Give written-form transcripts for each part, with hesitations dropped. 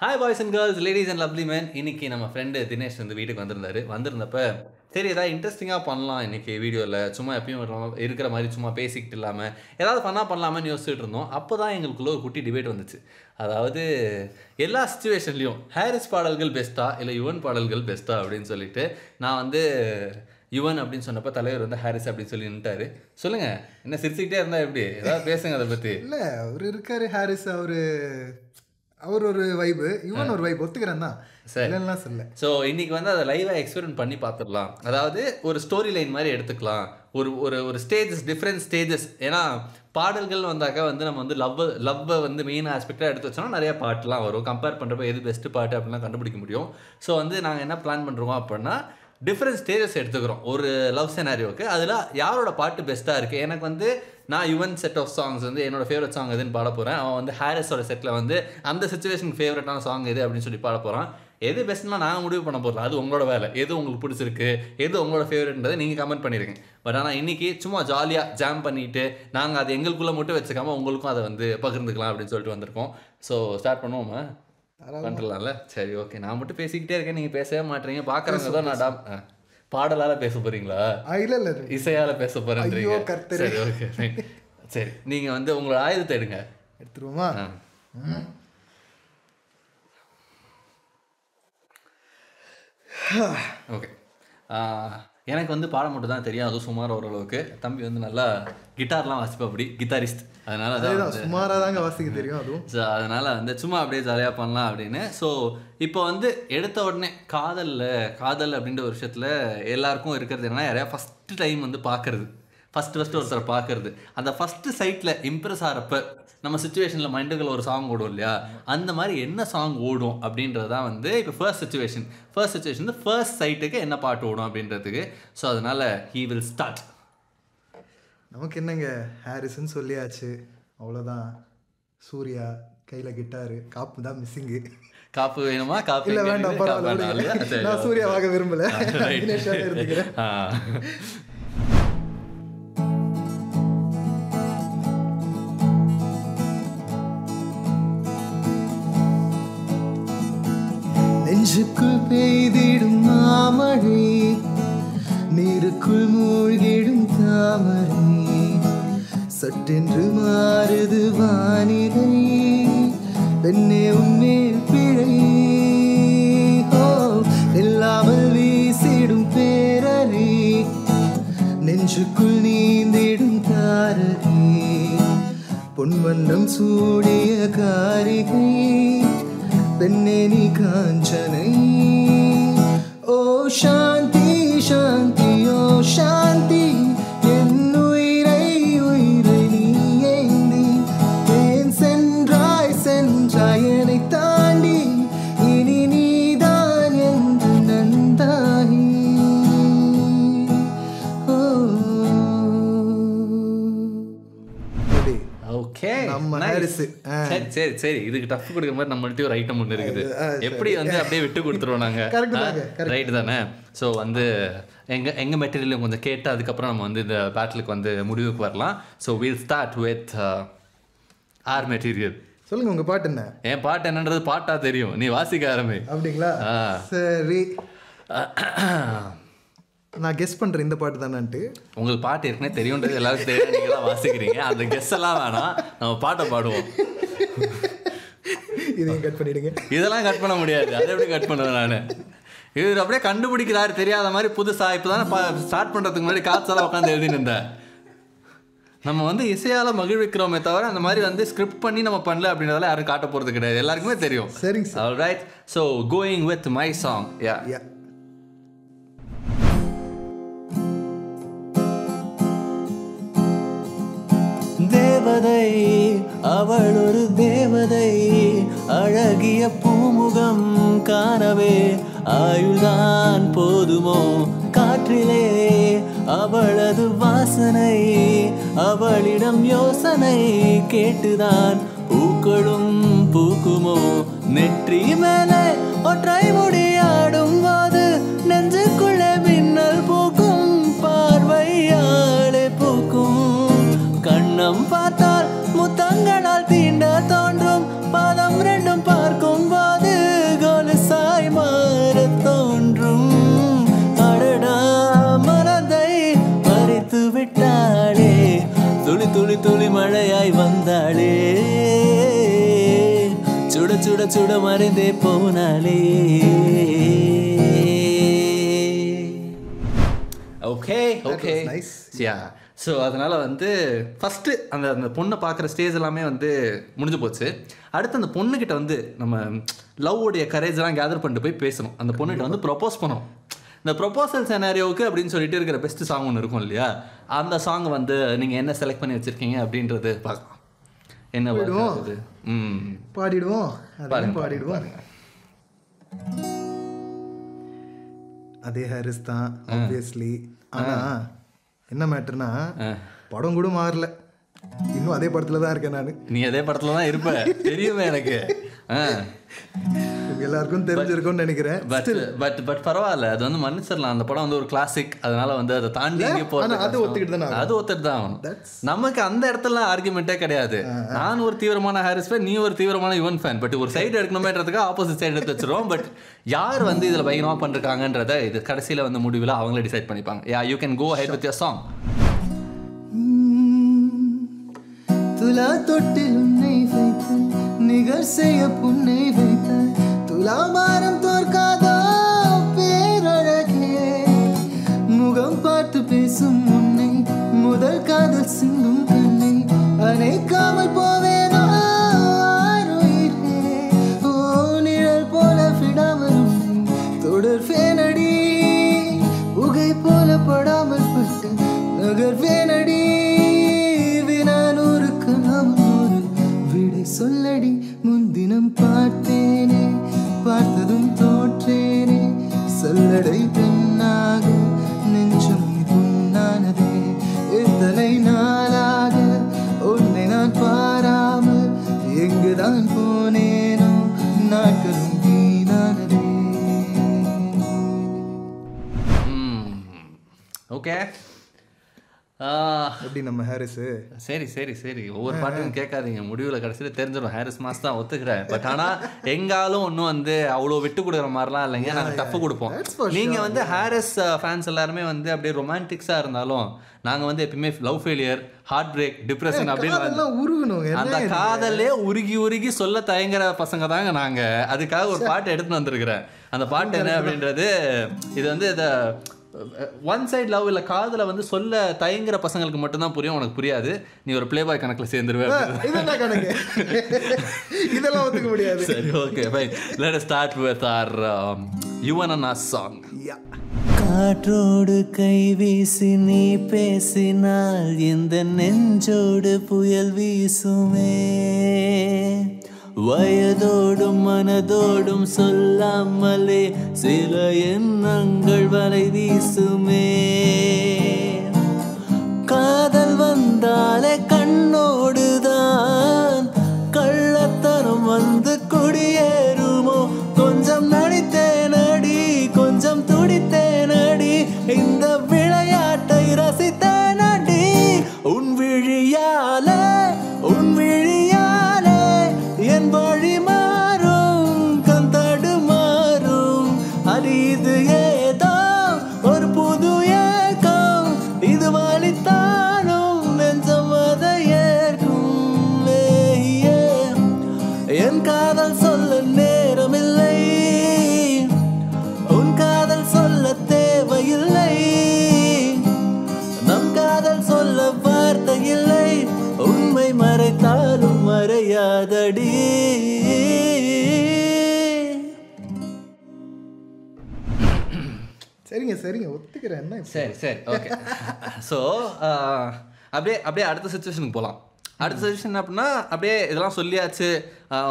Hi boys and girls, ladies and lovely man. இன்றைக்கி நம்ம friend Dinesh வந்து வீட்டுக்கு வந்திருந்தப்ப சரி ஏதாவது இன்ட்ரெஸ்டிங்காக பண்ணலாம் இன்றைக்கி வீடியோவில். சும்மா எப்பயும் இருக்கிற மாதிரி சும்மா பேசிக்கிட்டு இல்லாமல் ஏதாவது பண்ணலாமேன்னு யோசிச்சுட்டு இருந்தோம். அப்போ தான் எங்களுக்குள்ள ஒரு குட்டி டிபேட் வந்துச்சு. அதாவது எல்லா சுச்சுவேஷன்லேயும் ஹாரிஸ் பாடல்கள் பெஸ்ட்டா இல்லை யுவன் பாடல்கள் பெஸ்ட்டா அப்படின்னு சொல்லிட்டு நான் வந்து யுவன் அப்படின்னு சொன்னப்போ தலைவர் வந்து ஹாரிஸ் அப்படின்னு சொல்லி நின்ட்டாரு. சொல்லுங்கள், என்ன சிரிச்சுக்கிட்டே இருந்தால் எப்படி? ஏதாவது பேசுங்க அதை பற்றி. இல்லை, அவர் இருக்காரு ஹாரிஸ், அவர் ஒரு வைப்பு, யுவன் ஒரு வைப், ஒத்துக்கிறேன் தான். சரி, ஸோ இன்னைக்கு வந்து அதை லைவாக எக்ஸ்பெரிமெண்ட் பண்ணி பார்த்துடலாம். அதாவது ஒரு ஸ்டோரி லைன் மாதிரி எடுத்துக்கலாம், ஒரு ஒரு ஒரு ஸ்டேஜஸ், டிஃப்ரெண்ட் ஸ்டேஜஸ். ஏன்னா பாடல்கள் வந்தாக்கா வந்து நம்ம வந்து லவ்வை வந்து மெயின் ஆஸ்பெக்டாக எடுத்து வச்சோம்னா நிறைய பாட்டுலாம் வரும். கம்பேர் பண்ணுறப்ப எது பெஸ்ட்டு பாட்டு அப்படிலாம் கண்டுபிடிக்க முடியும். ஸோ வந்து நாங்கள் என்ன பிளான் பண்ணுறோம் அப்படின்னா, டிஃப்ரெண்ட் ஸ்டேஜஸ் எடுத்துக்கிறோம் ஒரு லவ் செனாரியோக்கு. அதில் யாரோட பாட்டு பெஸ்ட்டாக இருக்குது, எனக்கு வந்து நான் யுவன் செட் ஆஃப் சாங்ஸ் வந்து என்னோடய ஃபேவரட் சாங் எதுன்னு பாட போகிறேன். அவன் வந்து ஹாரிஸோட செட்டில் வந்து அந்த சுச்சுவேஷனுக்கு ஃபேவரட்டான சாங் எது அப்படின்னு சொல்லி பாட போகிறான். எது பெஸ்ட்னா நாங்கள் முடிவு பண்ண போகிறோம், அது உங்களோட வேலை. எது உங்களுக்கு பிடிச்சிருக்கு, எது உங்களோட ஃபேவரட்ன்றதை நீங்கள் கமெண்ட் பண்ணிடுங்க. பட் ஆனால் இன்றைக்கி சும்மா ஜாலியாக ஜாம் பண்ணிவிட்டு நாங்கள் அது எங்களுக்குள்ளே மட்டும் வச்சுக்காமல் உங்களுக்கும் அதை வந்து பகிர்ந்துக்கலாம் அப்படின்னு சொல்லிட்டு வந்திருக்கோம். ஸோ ஸ்டார்ட் பண்ணுவோமா? பண்ணுறலாம்ல? சரி, ஓகே. நான் மட்டும் பேசிக்கிட்டே இருக்கேன், நீங்கள் பேசவே மாட்டீங்க. பார்க்குறவங்க தான் நான் பாடலால் பேச போகிறீங்களா? இல்லை இல்லை, இசையால் பேச போகிறேன்றீங்க. சரி, ஓகே, சரி. நீங்கள் வந்து உங்களோட ஆயுதத்தை எடுத்துருவோமா? ஓகே. எனக்கு வந்து பாடம் மட்டும் தான் தெரியும், அதுவும் சுமார் ஓரளவுக்கு. தம்பி வந்து நல்லா கிட்டார்லாம் வாசிப்பா, அப்படி கிட்டாரிஸ்ட். அதனால தான் சுமாராக தாங்க வாசிக்க தெரியும். அதுவும் ஸோ அதனால் வந்து சும்மா அப்படியே ஜாலியாக பண்ணலாம் அப்படின்னு. ஸோ இப்போ வந்து எடுத்த உடனே காதல் அப்படின்ற ஒரு விஷயத்தில் எல்லாருக்கும் இருக்கிறது என்னன்னா, யாரையா ஃபஸ்ட்டு டைம் வந்து பார்க்குறது, ஃபஸ்ட்டு ஒருத்தரை பார்க்குறது. அந்த ஃபஸ்ட்டு சைட்டில் இம்ப்ரெஸ் ஆகிறப்ப நம்ம சுச்சுவேஷனில் மைண்டுகள் ஒரு சாங் ஓடும் இல்லையா, அந்த மாதிரி என்ன சாங் ஓடும் அப்படின்றது தான் வந்து இப்போ ஃபர்ஸ்ட் சுச்சுவேஷன் வந்து ஃபர்ஸ்ட் சைட்டுக்கு என்ன பாட்டு ஓடும் அப்படின்றதுக்கு. ஸோ அதனால் ஹீ வில் ஸ்டார்ட். நமக்கு என்னங்க, ஹாரிஸ்ன்னு சொல்லியாச்சு, அவ்வளோதான். சூர்யா கையில் கிட்டாரு, காப்பு தான் மிஸ்ஸிங்கு. காப்பு வேணுமா? காப்பு இல்லை, வேண்டாம், பரவாயில்ல. நான் சூர்யாவாக விரும்பலை, இருந்துக்கிறேன். நெஞ்சுக்குள் பெய்திடும் மாமழை, நீருக்குள் மூழ்கிடும் தாமரை, சட்டென்று மாறுது வானிலை, பெண்ணே உன்மேல் பிழை, இல்லாமல் வீசிடும் பேரலை, நெஞ்சுக்குள் நீந்திடும் தாரகை, பொன்வண்ணம் சூடிய காரிகை, பெண்ணே நீ காஞ்சனை. ஓ சாந்தி சாந்தி, ஓ சாந்தி, என் உயிரை நீ ஏந்தி, ஏன் சென்றாய் என்னை தாண்டி, இனி நீதான் என்று நந்தாகி. ஓகே, சரி சரி. இதுக்கு டஃப் கொடுக்குற மாதிரி நம்மள்ட்ட ஒரு ஐட்டம் ஒன்று இருக்குது. எப்படி வந்து அப்படியே விட்டு கொடுத்துருவோம் நாங்கள், ரைட்டு தானே? ஸோ வந்து எங்கள் மெட்டீரியலும் கொஞ்சம் கேட்டு அதுக்கப்புறம் நம்ம வந்து இந்த பேட்டிலுக்கு வந்து முடிவுக்கு வரலாம். So will start with our material. சொல்லுங்க, உங்கள் பாட்டு என்ன? என் பாட்டு என்னன்றது பாட்டா தெரியும், நீ வாசிக்க ஆரம்பி. அப்படிங்களா? சரி, நான் கெஸ் பண்ணுறேன் இந்த பாட்டு தானேன்ட்டு. உங்களுக்கு பாட்டு ஏற்கனவே தெரியுன்றது எல்லாருக்கும் தெரியும், நீங்கள் தான் வாசிக்கிறீங்க. அந்த கெஸ் எல்லாம் வேணாம், நம்ம பாட்டை பாடுவோம். இதையும் கட் பண்ணிவிடுங்க. இதெல்லாம் கட் பண்ண முடியாது, அதை எப்படி கட் பண்ணுவேன் நான்? இது அப்படியே கண்டுபிடிக்கிறாரு தெரியாத மாதிரி புதுசாக. இப்போ தானே ஸ்டார்ட் பண்ணுறதுக்கு முன்னாடி காய்ச்சலாம் உட்காந்து எழுதின்னு இருந்தேன். நம்ம வந்து இசையால் மகிழ்விக்கிறோமே தவிர அந்த மாதிரி வந்து ஸ்கிரிப்ட் பண்ணி நம்ம பண்ணல அப்படின்றதால யாரும் காட்ட போகிறது கிடையாது, எல்லாருக்குமே தெரியும். சரிங்க sir. Alright, so going with my song. Yeah. தேவதை அவள் ஒரு தேவதை, அழகிய பூமுகம் காணவே ஆயுள்தான் போதுமோ, காற்றிலே அவளது வாசனை, அவளிடம் யோசனை கேட்டுதான் பூக்களும் பூக்குமோ, நெற்றி மேலே ஒற்றை முடியாடும் போது நெஞ்சுக்குள்ளே மின்னல் பூக்கும், பார்வையாலே பூக்கும், கண்ணம் பார்த்தால் முத்தங்களால் தீண்ட தோன்றும், பாதம் ரெண்டும் பார்க்கும் போது சுட சுட மறைந்தே போனாலே. Okay okay nice. யா. ஸோ அதனால் வந்து ஃபஸ்ட்டு அந்த பொண்ணை பார்க்குற ஸ்டேஜ் எல்லாமே வந்து முடிஞ்சு போச்சு. அடுத்து அந்த பொண்ணுக்கிட்ட வந்து நம்ம லவ்வுடைய கரேஜெலாம் கேதர் பண்ணிட்டு போய் பேசணும். அந்த பொண்ணுகிட்ட வந்து ப்ரொப்போஸ் பண்ணணும். இந்த ப்ரொப்போசல் செனாரியோவுக்கு அப்படின்னு சொல்லிட்டு இருக்கிற பெஸ்ட் சாங் ஒன்று இருக்கும் இல்லையா, அந்த சாங் வந்து நீங்கள் என்ன செலக்ட் பண்ணி வச்சுருக்கீங்க அப்படின்றது பார்க்கலாம். என்ன பாடுறது? பாடிடுவோம் பாடிடுவோம். அதே ஹாரிஸ் தான் ஆப்வியஸ்லி. ஆனால் என்ன மேட்டர்னா படம் கூட மாறல, இன்னும் அதே படத்துல தான் இருக்கேன் நான். நீ அதே படத்துல தான் இருப்ப, தெரியுமே எனக்கு. எல்லாருக்கும் தெரிஞ்சிருக்கும்னு நினைக்கிறேன். பட் பரவாயில்ல, அது வந்து மன்னிச்சிடலாம். அந்த படம் வந்து ஒரு கிளாசிக், அதனால வந்து அதை தாண்டி எங்கே போகிறது, அது ஒத்துட்டு தான் ஆகணும். நமக்கு அந்த இடத்துல ஆர்குமெண்ட்டே கிடையாது. நான் ஒரு தீவிரமான ஹாரிஸ் ஃபேன், நீ ஒரு தீவிரமான யுவன் ஃபேன். பட் ஒரு சைடு எடுக்கணுமேன்றதுக்கு ஆப்போசிட் சைடு எடுத்து வச்சிருவோம். பட் யார் வந்து இதில் பயங்கரமாக பண்ணிருக்காங்கன்றத இது கடைசியில் வந்து முடிவில் அவங்களே டிசைட் பண்ணிப்பாங்க. Yeah, you can go ahead with your song. துலா தொட்டில் உன்னை வைத்து நிகர் செய்ய புன்னை வைத்த துலாபாரம் தோற்காதோ பேரழகே. முகம் பார்த்து பேசும் உன்னை முதல் காதல் சிந்தும் கண்ணை அணைக்காமல் போவேனோ ஆருயிரே. ஓ நிழல் போல விடாமல் உன்னை தொடர்வேனடி, புகை போல படாமல் பட்டு நகர்வேனடி. சொல்லடி முன்தினம் பார்த்தேனே, பார்த்ததும் தோற்றேனே. சொல்லடை பெண்ணாக நெஞ்சம் புண்ணானதே. எத்தனை நாளாக உன்னை நான் பாராமல் எங்குதான் போனேனோ, நாட்களும் வீணானதே. ஓகே, எப்படி நம்ம ஹாரிஸ்? சரி சரி சரி, ஒவ்வொரு பாட்டும் கேட்காதீங்க, முடிவில் கடைசியில் தெரிஞ்சிடும். ஹாரிஸ் மாஸ் தான் ஒத்துக்கிறேன். பட் ஆனால் எங்காலும் ஒன்றும் வந்து அவ்வளோ விட்டு கொடுக்குற மாதிரிலாம் இல்லைங்க. நாங்கள் டஃப் கொடுப்போம். நீங்கள் வந்து ஹாரிஸ் ஃபேன்ஸ் எல்லாருமே வந்து அப்படியே ரொமான்டிக்ஸாக இருந்தாலும் நாங்கள் வந்து எப்பயுமே love failure, heartbreak, depression அப்படின்னு உருகணும். அந்த காதலே உருகி உருகி சொல்ல தயங்குற பசங்க தாங்க நாங்கள். அதுக்காக ஒரு பாட்டு எடுத்துன்னு வந்திருக்கிறேன். அந்த பாட்டு என்ன அப்படின்றது, இது வந்து இதை ஒன் சைட் லவ் இல்லை காதலை வந்து சொல்ல தயங்குற பசங்களுக்கு மட்டும்தான் புரியும், உனக்கு புரியாது. நீ ஒரு பிளே பாய் கணக்கில் சேர்ந்துருவேன். இதெல்லாம் ஒத்துக்க முடியாது. சரி, okay fine. Let us start with our Yuvan Anna song. காற்றோடு கை வீசி நீ பேசினால் எந்த நெஞ்சோடு புயல் வீசுமே. வயதோடும் மனதோடும் சொல்லாமலே சில எண்ணங்கள் வலை வீசுமே. காதல் வந்தாலே கண்ணோடுதான் கள்ளத்தனம் வந்து குடியேறுமோ. கொஞ்சம் நடித்தேனடி, கொஞ்சம் துடித்தேனடி, இந்த விளையாட்டை ரசித்தேனடி. உன் விழியாலே என் வழி மாறும், கந்தடு மாறும். அது இது ஏதோ ஒரு புது ஏக்கம், இது வலித்தானும் நெஞ்சம் அதை ஏற்கும். என் காதல் சொல்ல நேரமில்லை, உன் காதல் சொல்ல தேவையில்லை. நம் காதல் சொல்ல வார்த்தை இல்லை, உண்மை மறைத்தாலும் மறையாதடி. சரிங்க சரிங்க, ஒத்துக்கிறேன். என்ன சரி சரி, ஓகே. ஸோ அப்படியே அடுத்த சுச்சுவேஷனுக்கு போகலாம். அடுத்த சுச்சுவேஷன் அப்படின்னா, அப்படியே இதெல்லாம் சொல்லியாச்சு.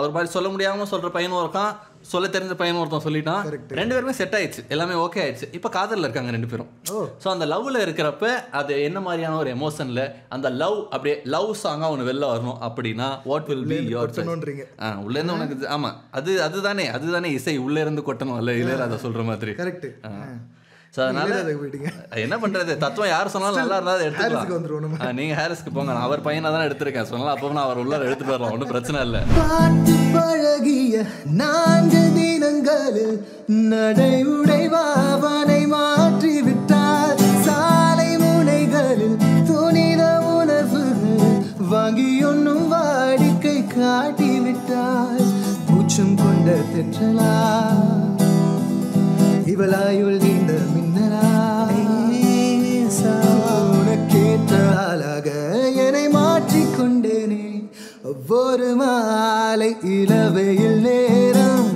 ஒரு மாதிரி சொல்ல முடியாமல் சொல்கிற பையனும் இருக்கான், சொல்ல தெரிஞ்ச பையனும் ஒருத்தன் சொல்லிட்டான். ரெண்டு பேருமே செட் ஆயிடுச்சு, எல்லாமே ஓகே ஆயிடுச்சு. இப்போ காதலில் இருக்காங்க ரெண்டு பேரும். ஸோ அந்த லவ்வில் இருக்கிறப்ப அது என்ன மாதிரியான ஒரு எமோஷனில் அந்த லவ் அப்படியே லவ் சாங்காக ஒன்று வெளில வரணும் அப்படின்னா வாட் வில் பி யோர் சொன்னோன்றீங்க? உள்ளேருந்து உனக்கு ஆமாம், அதுதானே இசை உள்ளேருந்து கொட்டணும் இல்லை இல்லை, அதை சொல்கிற மாதிரி. கரெக்ட். ஸோ அதனால என்ன பண்றது, தத்துவம் யார் சொன்னாலும் நல்லா இருந்தால் எடுத்துக்கலாம். நீங்க ஹாரிஸ்க்கு போங்க, நான் அவர் பையனை தான் எடுத்திருக்கேன் சொன்னாலும் அப்போ நான் அவர் உள்ள எடுத்துட்டு வரலாம், ஒன்றும் பிரச்சனை இல்லை. பாட்டு பழகிய 4 தினங்களில் நடை உடைவாவனை மாற்றி விட்டார். சாலை முனைகளில் துணித உணர்வுகள் வாங்கி ஒன்னும் வாடிக்கை காட்டி விட்டார். பூச்சும் கொண்ட தென்றலா இவளாயுள் நீண்ட மின்னலா உனக்கேற்ற ஆளாக என்னை மாற்றிக்கொண்டேனே ஒவ்வொரு மாலை இளவையில் நேரம்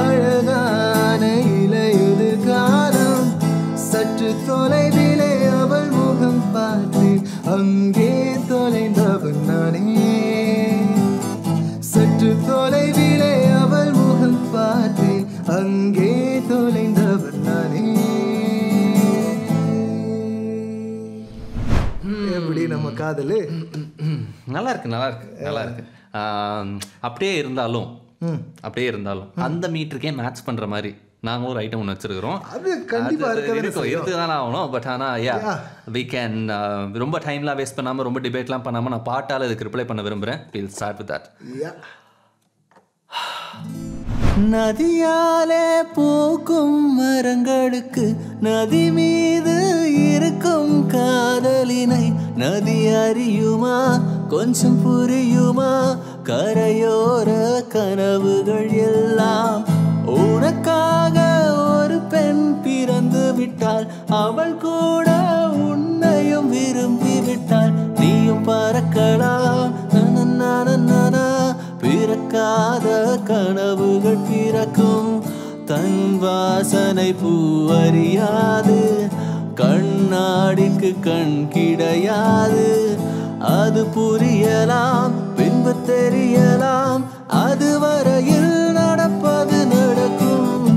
அழகான இலையுது காலம் சற்று தொலைவிலே அவள் முகம் பார்த்து அங்கே தொலைந்தவன் நானே சற்று தொலைவிலே அவள் முகம் பார்த்து அங்கே தொலைந்தவன் நானே. எப்படி நம்ம காதலு? நல்லா இருக்கு நல்லா இருக்கு நல்லா இருக்கு. அப்படியே இருந்தாலும் அந்த மீட்டருக்கே மேட்ச் பண்ற மாதிரி நாங்களும் ஒரு ஐட்டம் ஒன்று வச்சிருக்கிறோம். அது கண்டிப்பா இருக்கு தானே ஆகணும். பட் ஆனால் we can ரொம்ப டைம்லாம் வேஸ்ட் பண்ணாமல் ரொம்ப டிபேட்லாம் பண்ணாமல் நான் பாட்டால் இதுக்கு ரிப்ளை பண்ண விரும்புகிறேன். we'll start with that. நதியாலே பூக்கும் மரங்களுக்கு நதி மீது இருக்கும் காதலினை நதி அறியுமா கொஞ்சம் புரியுமா கரையோர கனவுகள் எல்லாம் உனக்காக ஒரு பெண் பிறந்து விட்டாள் அவள் கூட உன்னையும் விரும்பி விட்டாள் நீயும் பறக்கலாம் பிறக்காத கனவுகள் பிறக்கும் தன் வாசனை பூவறியாது கண்ணாடிக்கு கண் கிடையாது அது புரியலாம் பின்பு தெரியலாம் அதுவரையில் நடப்பது நடக்கும்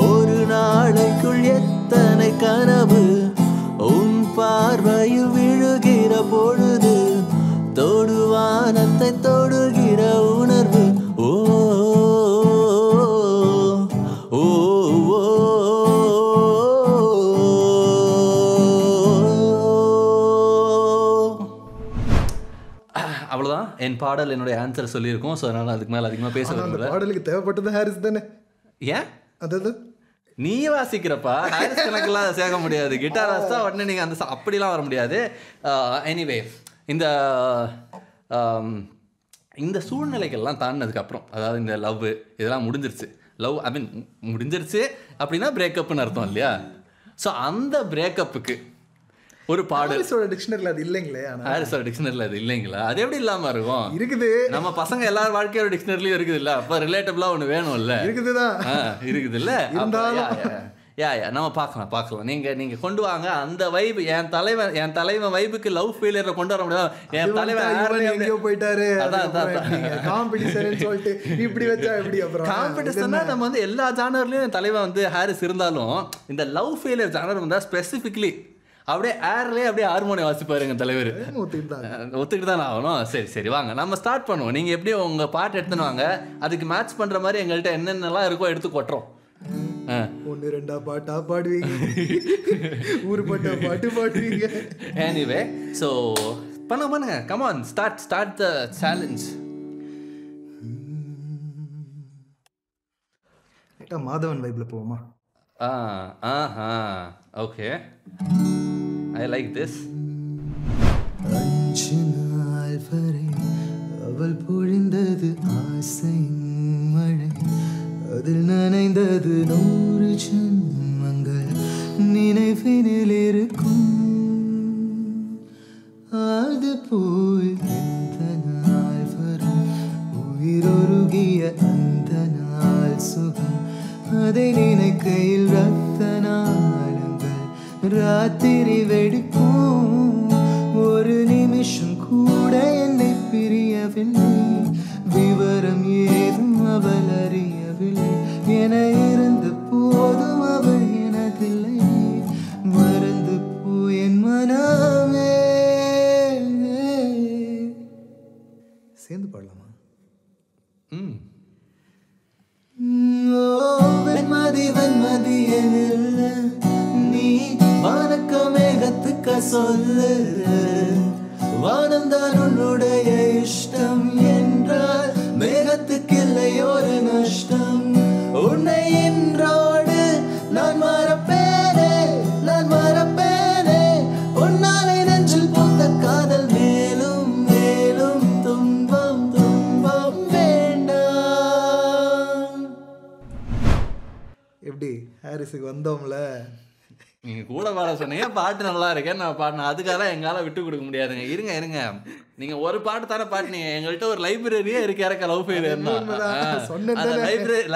ஒரு நாளைக்குள் எத்தனை கனவு உன் பார்வையில் விழுகிற பொழுது தொடுவானத்தை தொடுகிற உணர்வு ஓ ஓ அவ்வளோதான் என் பாடல் என்னுடைய ஆன்சர் சொல்லியிருக்கோம். ஸோ அதனால் அதுக்கு மேலே அதிகமாக பேச விரும்பல. பாடலுக்கு தேவைப்பட்டது ஹாரிஸ் தானே? ஏன் அதாவது நீ வாசிக்கிறப்பா ஹாரிஸ் கணக்கெல்லாம் சேர்க்க முடியாது. கிட்டார் வாசித்தா உடனே நீங்கள் அந்த அப்படிலாம் வர முடியாது. எனிவே இந்த சூழ்நிலைகள்லாம் தாண்டினதுக்கப்புறம் அதாவது இந்த லவ் இதெல்லாம் முடிஞ்சிருச்சு. லவ் ஐ மீன் முடிஞ்சிருச்சு அப்படின்னா பிரேக்கப்னு அர்த்தம் இல்லையா? ஸோ அந்த பிரேக்கப்புக்கு ஒரு பாடல் டிக்ஷனரியில் அது இல்லைங்களே. ஹாரிஸோட டிக்ஷனரியில் அது இல்லைங்களா? அது எப்படி இல்லாமல் இருக்கும்? இருக்குது. நம்ம பசங்க எல்லாரும் வாழ்க்கையோட டிக்ஷனரிலையும் இருக்குது இல்லை? அப்போ ரிலேட்டபிளாக ஒன்று வேணும் இல்லை? இருக்குதுதான். இருக்குது இல்லை? நம்ம பார்க்கலாம். நீங்கள் கொண்டு வாங்க அந்த வைப். என் தலைவன் வைப்புக்கு லவ் ஃபெயிலியரை கொண்டு வர முடியாது. என் தலைவன் எங்கேயோ போயிட்டாரு. காம்படிஷன் சொல்லிட்டு இப்படி வச்சா எப்படி? அப்புறம் காம்படிஷன்னா நம்ம வந்து எல்லா ஜானர்லையும் என் தலைவன் வந்து ஹாரிஸ் இருந்தாலும் இந்த லவ் ஃபெயிலியர் ஜானர் வந்தால் ஸ்பெசிஃபிக்லி அப்படியே ஏர்லேயே அப்படியே ஹார்மோனி வாசிப்பாரு எங்கள் தலைவர். ஒத்துக்கிட்டு தான் ஆகணும். சரி வாங்க நம்ம ஸ்டார்ட் பண்ணுவோம். நீங்கள் எப்படியும் உங்கள் பாட்டு எடுத்துன்னு வாங்க. அதுக்கு மேட்ச் பண்ணுற மாதிரி எங்கள்கிட்ட என்னென்னலாம் இருக்கோ எடுத்து கொட்டுறோம். 1-2 பாட்டா பாடுவீங்க, ஊருப்பட்ட பாட்டு பாடுவீங்க. எனிவே ஸோ பண்ணுங்க. Come on start the challenge. Madhavan வைப்ல போவோமா? Okay, I like this. 5 நாள் வரை அவள் பொழிந்தது ஆசையின் மழை அதில் நனைந்தது 100 ஜன்மங்கள் நினைவினில் இருக்கும் அது போல் எந்த நாள் வரும் உயிரொருகிய அந்த நாள் சுகம் அதை நினைக்கையில் ரத்த நாளங்கள் ராத்திரி வெடிக்கும் ஒரு நிமிஷம் கூட என்னை பிரியவில்லை விவரம் ஏதும் அவள் அறியவில்லை என இருந்த போதும் அவள் எனதில்லை மறந்து போய் என் மனமே. சேர்ந்து பாடலாமா? வெண்மதி எனில்ல நீ வானக்க மேகத்துக்க சொல்லு வானம் தான் உன்னுடைய இஷ்டம் என்றால் மேகத்துக்கு இல்லை ஒரு நஷ்டம் உன்னை என்றோடு நான் மறப்பேனே உன்னாலே நெஞ்சில் பூத்த காதல் மேலும் மேலும் துன்பம் வேண்டாம். எப்படி ஹாரிஸுக்கு வந்தோம்ல, நீங்கள் கூட பாட சொன்னீங்க, பாட்டு நல்லா இருக்கேன் நான் பாடினேன். அதுக்காக தான் எங்களால் விட்டு கொடுக்க முடியாதுங்க. இருங்க நீங்கள் ஒரு பாட்டு தானே பாட்டினீங்க. எங்கள்கிட்ட ஒரு லைப்ரரியே இருக்கு இறக்க லவ் ஃபெயிலியர் அந்த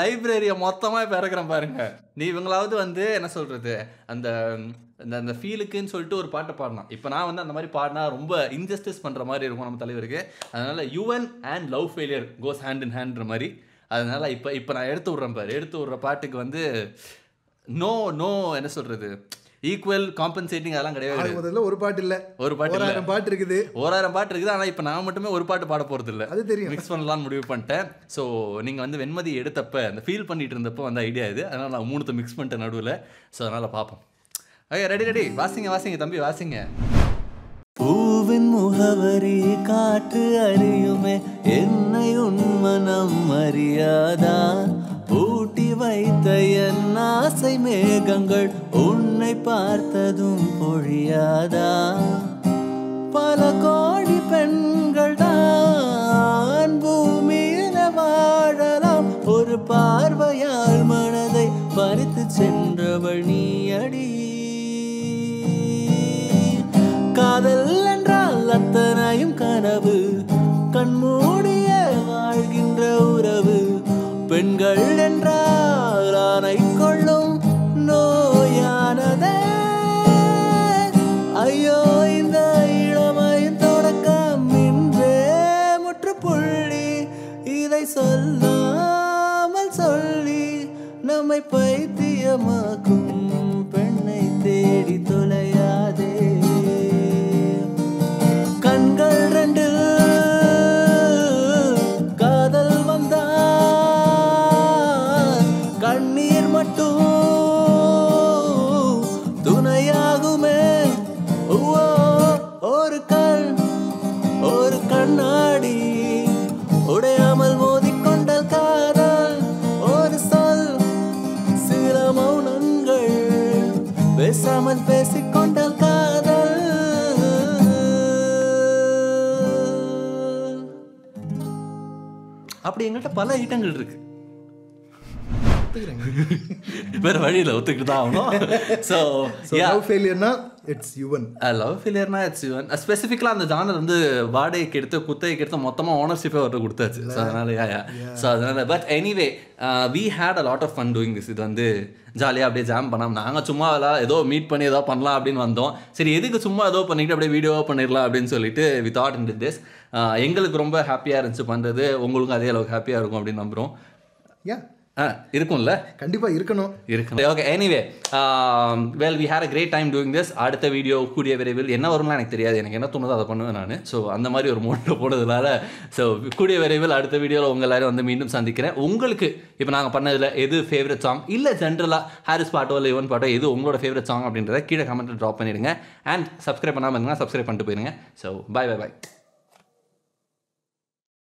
லைப்ரரியை மொத்தமாக இப்போ இறக்குறேன் பாருங்க. நீ இவங்களாவது வந்து என்ன சொல்கிறது, அந்த அந்த ஃபீலுக்குன்னு சொல்லிட்டு ஒரு பாட்டை பாடலாம். இப்போ நான் வந்து அந்த மாதிரி பாடினா ரொம்ப இன்ஜஸ்டிஸ் பண்ணுற மாதிரி இருக்கும் நம்ம தலைவருக்கு. அதனால் Yuvan and love failure goes hand in ஹேண்ட்ற மாதிரி. அதனால் இப்போ நான் எடுத்து விட்றேன் பாரு. எடுத்து விட்ற பாட்டுக்கு வந்து நோ என்ன சொல்கிறது, ஈக்குவல் காம்பன்சேட்டிங் அதெல்லாம் கிடையாது. முதல்ல ஒரு பாட்டு இல்லை, ஒரு பாட்டு 1000 பாட்டு இருக்குது, 1000 பாட்டு இருக்குது. ஆனால் இப்போ நான் மட்டுமே ஒரு பாட்டு பாட போகிறது இல்லை, அது தெரியும். மிக்ஸ் பண்ணலான்னு முடிவு பண்ணிட்டேன். ஸோ நீங்கள் வந்து வெண்மதி எடுத்தப்ப அந்த ஃபீல் பண்ணிட்டு இருந்தப்போ அந்த ஐடியா இது. அதனால் நான் 3 மிக்ஸ் பண்ணிட்டேன் நடுவில். ஸோ அதனால் பார்ப்போம். ஓகே, ரெடி வாசிங்க தம்பி வாசிங்க. பூவின் முகவரி காற்று அறியுமே, என்னை உன் மனம் அறியாதா? பூட்டி வைத்த என் ஆசை மேகங்கள் உன்னை பார்த்ததும் பொழியாதா? பல கோடி பெண்கள் தான் பூமியில வாழலாம், ஒரு பார்வையால் மனதை பறித்து சென்றவள் நீ அடி. காதல் என்றால் அத்தனையும் கனவு, கண்மூடிய வாழ்கின்ற உறவு. பெண்கள் என்றால் ஆணை கொள்ளும் நோயானதே. ஐயோ இந்த இளமையின் தொடக்கம் இன்றே முற்றுப்புள்ளி. இதை சொல்லாமல் சொல்லி நம்மை பைத்தியமாக்கும் பெண்ணை தேடி தொலையாதே. கண்கள் ரெண்டு காதல் வந்தா கண்ணீர் மட்டும் துணையாகுமே. ஒரு கண்ணாடி உடையாமல் மோதிக்கொண்டால் காதல். ஒரு சொல் சில மௌனங்கள் பேசாமல் பேசிக்கொண்டால் காதல். அப்படி எங்கள்கிட்ட பல ஐட்டங்கள் இருக்கு. வேற வழியில் ஒத்துக்கிட்டு தான் ஆகணும். ஸோ லவ் ஃபெயிலியர்னா இட்ஸ் யுவன். லவ் ஃபெயிலியர்னா இட்ஸ் யுவன். ஸ்பெசிஃபிக்கலாக அந்த ஜானர் வந்து வாடகைக்கு எடுத்து குத்தகைக்கு எடுத்து மொத்தமாக ஓனர்ஷிப்பே அவர்கிட்ட கொடுத்தாச்சு. ஸோ அதனால ஸோ அதனால but anyway we had a lot of fun doing this. இது வந்து ஜாலியாக அப்படியே ஜாம் பண்ணாமல் நாங்கள் சும்மா ஏதோ மீட் பண்ணி ஏதோ பண்ணலாம் அப்படின்னு வந்தோம். சரி எதுக்கு சும்மா ஏதோ பண்ணிட்டு அப்படியே வீடியோவாக பண்ணிடலாம் அப்படின்னு சொல்லிட்டு வி தாட் இன் திஸ். எங்களுக்கு ரொம்ப ஹாப்பியாக இருந்துச்சு பண்ணுறது, உங்களுக்கும் அதே அளவுக்கு ஹாப்பியாக இருக்கும் அப்படின்னு நம்புகிறோம். இருக்கும்ல, கண்டிப்பாக இருக்கணும். Okay, anyway well we had a great time doing this. அடுத்த வீடியோ கூடிய விரைவில் என்ன வரும்லாம் எனக்கு தெரியாது, எனக்கு என்ன தோணுதோ அதை பண்ணுவேன் நான். ஸோ அந்த மாதிரி ஒரு மோட்டில் போனதுனால ஸோ கூடிய விரைவில் அடுத்த வீடியோவில் உங்கள் எல்லாரும் வந்து மீண்டும் சந்திக்கிறேன். உங்களுக்கு இப்போ நாங்கள் பண்ணதில் எது ஃபேவரட் சாங், இல்லை ஜென்ரலாக ஹாரிஸ் பாட்டோ இல்லை யுவன் பாட்டோ எது உங்களோட ஃபேவரட் சாங் அப்படின்றத கீழே கமெண்ட்டில் ட்ராப் பண்ணிடுங்க. அண்ட் சப்ஸ்கிரைப் பண்ணாமல் இருந்தீங்கன்னா சப்ஸ்கிரைப் பண்ணிட்டு போயிருங்க. So by.